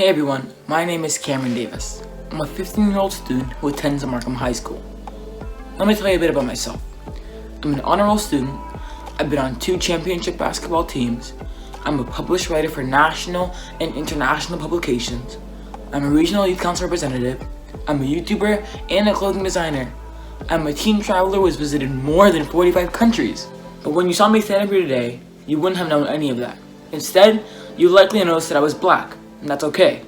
Hey everyone, my name is Cameron Davis. I'm a 15-year-old student who attends Markham High School. Let me tell you a bit about myself. I'm an honor roll student. I've been on 2 championship basketball teams. I'm a published writer for national and international publications. I'm a regional youth council representative. I'm a YouTuber and a clothing designer. I'm a teen traveler who has visited more than 45 countries. But when you saw me stand up here today, you wouldn't have known any of that. Instead, you likely noticed that I was black, and that's okay.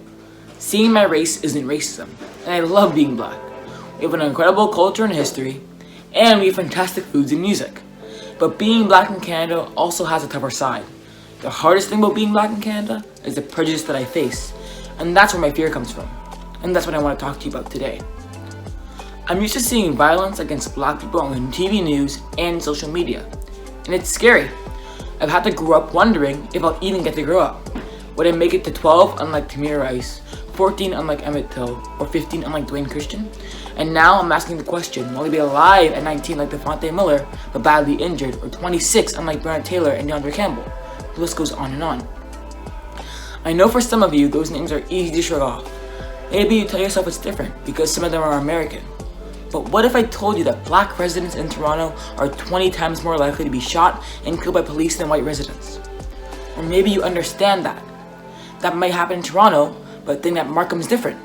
Seeing my race isn't racism, and I love being black. We have an incredible culture and history, and we have fantastic foods and music. But being black in Canada also has a tougher side. The hardest thing about being black in Canada is the prejudice that I face, and that's where my fear comes from. And that's what I want to talk to you about today. I'm used to seeing violence against black people on TV news and social media, and it's scary. I've had to grow up wondering if I'll even get to grow up. Would I make it to 12 unlike Tamir Rice, 14 unlike Emmett Till, or 15 unlike Dwayne Christian? And now I'm asking the question, will I be alive at 19 like Devontae Miller, but badly injured, or 26 unlike Breonna Taylor and DeAndre Campbell? The list goes on and on. I know for some of you, those names are easy to shrug off. Maybe you tell yourself it's different because some of them are American. But what if I told you that black residents in Toronto are 20 times more likely to be shot and killed by police than white residents? Or maybe you understand that. That might happen in Toronto, but think that Markham's different.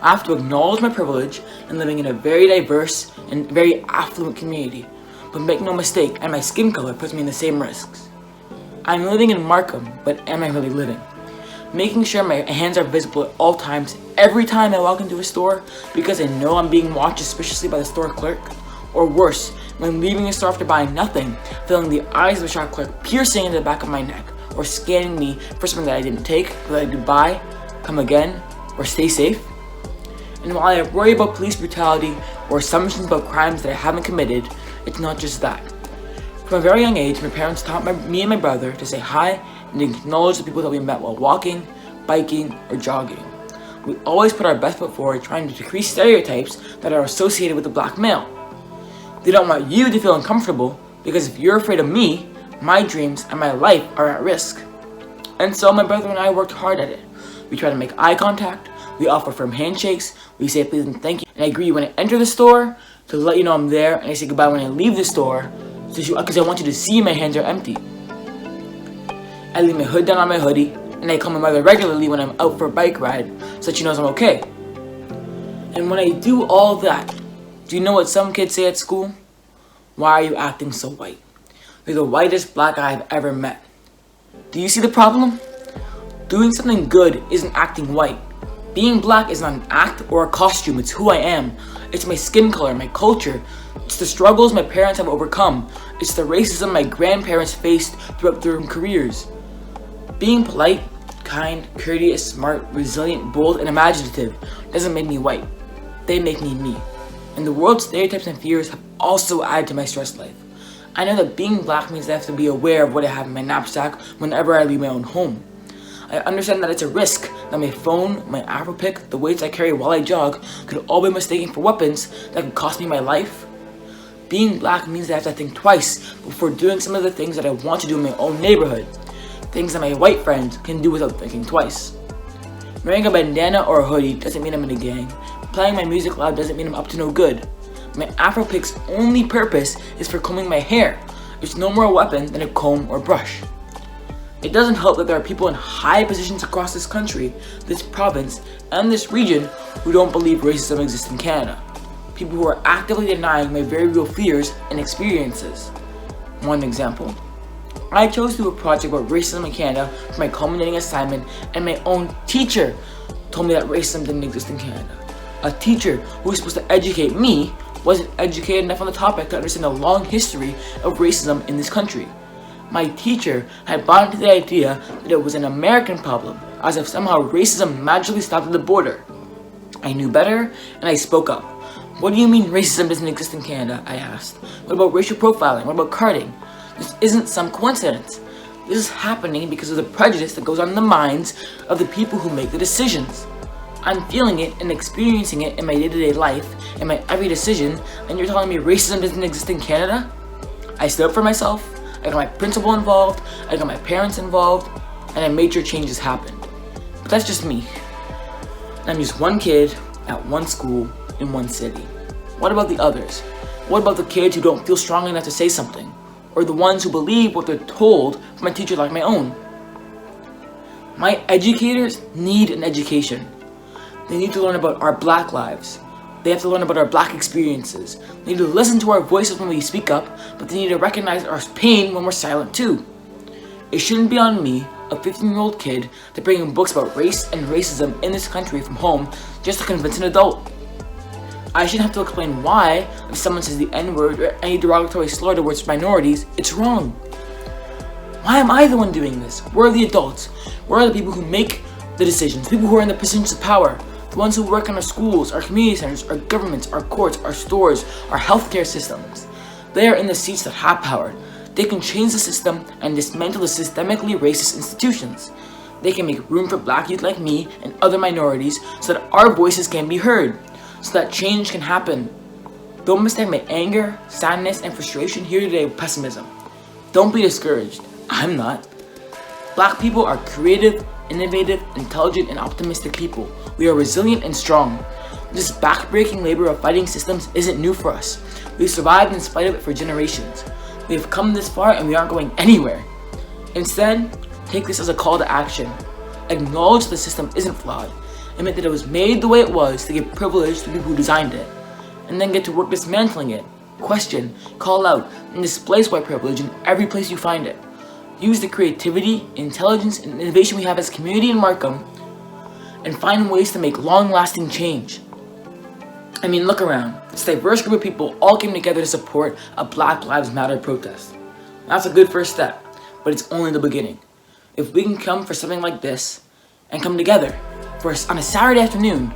I have to acknowledge my privilege in living in a very diverse and very affluent community. But make no mistake, and my skin color puts me in the same risks. I'm living in Markham, but am I really living? Making sure my hands are visible at all times, every time I walk into a store, because I know I'm being watched suspiciously by the store clerk. Or worse, when leaving a store after buying nothing, feeling the eyes of the shop clerk piercing into the back of my neck, or scanning me for something that I didn't take, that I did buy, come again, or stay safe. And while I worry about police brutality or assumptions about crimes that I haven't committed, it's not just that. From a very young age, my parents taught me and my brother to say hi and acknowledge the people that we met while walking, biking, or jogging. We always put our best foot forward, trying to decrease stereotypes that are associated with the black male. They don't want you to feel uncomfortable, because if you're afraid of me, my dreams and my life are at risk. And so my brother and I worked hard at it. We try to make eye contact, we offer firm handshakes, we say please and thank you, and I agree when I enter the store to let you know I'm there, and I say goodbye when I leave the store because I want you to see my hands are empty. I leave my hood down on my hoodie, and I call my mother regularly when I'm out for a bike ride so that she knows I'm okay. And when I do all that, do you know what some kids say at school? Why are you acting so white? You're the whitest black guy I've ever met. Do you see the problem? Doing something good isn't acting white. Being black is not an act or a costume, it's who I am. It's my skin color, my culture. It's the struggles my parents have overcome. It's the racism my grandparents faced throughout their careers. Being polite, kind, courteous, smart, resilient, bold, and imaginative doesn't make me white. They make me me. And the world's stereotypes and fears have also added to my stress life. I know that being black means I have to be aware of what I have in my knapsack whenever I leave my own home. I understand that it's a risk that my phone, my Afro pick, the weights I carry while I jog could all be mistaken for weapons that could cost me my life. Being black means I have to think twice before doing some of the things that I want to do in my own neighborhood. Things that my white friends can do without thinking twice. Wearing a bandana or a hoodie doesn't mean I'm in a gang. Playing my music loud doesn't mean I'm up to no good. My Afro pick's only purpose is for combing my hair. It's no more a weapon than a comb or brush. It doesn't help that there are people in high positions across this country, this province, and this region who don't believe racism exists in Canada. People who are actively denying my very real fears and experiences. One example. I chose to do a project about racism in Canada for my culminating assignment, and my own teacher told me that racism didn't exist in Canada. A teacher who was supposed to educate me wasn't educated enough on the topic to understand the long history of racism in this country. My teacher had bought into the idea that it was an American problem, as if somehow racism magically stopped at the border. I knew better, and I spoke up. What do you mean racism doesn't exist in Canada? I asked. What about racial profiling? What about carding? This isn't some coincidence. This is happening because of the prejudice that goes on in the minds of the people who make the decisions. I'm feeling it and experiencing it in my day-to-day life, in my every decision, and you're telling me racism doesn't exist in Canada? I stood up for myself, I got my principal involved, I got my parents involved, and I made sure changes happened. But that's just me. I'm just one kid at one school in one city. What about the others? What about the kids who don't feel strong enough to say something? Or the ones who believe what they're told from a teacher like my own? My educators need an education. They need to learn about our black lives. They have to learn about our black experiences. They need to listen to our voices when we speak up, but they need to recognize our pain when we're silent too. It shouldn't be on me, a 15-year-old kid, to bring in books about race and racism in this country from home just to convince an adult. I shouldn't have to explain why, if someone says the N-word or any derogatory slur towards minorities, it's wrong. Why am I the one doing this? Where are the adults? Where are the people who make the decisions? People who are in the positions of power? The ones who work in our schools, our community centers, our governments, our courts, our stores, our healthcare systems. They are in the seats that have power. They can change the system and dismantle the systemically racist institutions. They can make room for black youth like me and other minorities so that our voices can be heard, so that change can happen. Don't mistake my anger, sadness, and frustration here today with pessimism. Don't be discouraged. I'm not. Black people are creative, innovative, intelligent, and optimistic people. We are resilient and strong. This back-breaking labor of fighting systems isn't new for us. We've survived in spite of it for generations. We have come this far and we aren't going anywhere. Instead, take this as a call to action. Acknowledge the system isn't flawed. Admit that it was made the way it was to give privilege to people who designed it. And then get to work dismantling it. Question, call out, and displace white privilege in every place you find it. Use the creativity, intelligence, and innovation we have as a community in Markham and find ways to make long-lasting change. I mean, look around. This diverse group of people all came together to support a Black Lives Matter protest. That's a good first step, but it's only the beginning. If we can come for something like this and come together on a Saturday afternoon,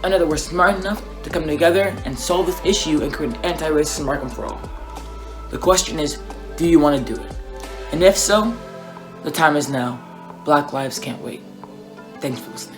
I know that we're smart enough to come together and solve this issue and create an anti-racist Markham for all. The question is, do you want to do it? And if so, the time is now. Black lives can't wait. Thanks for listening.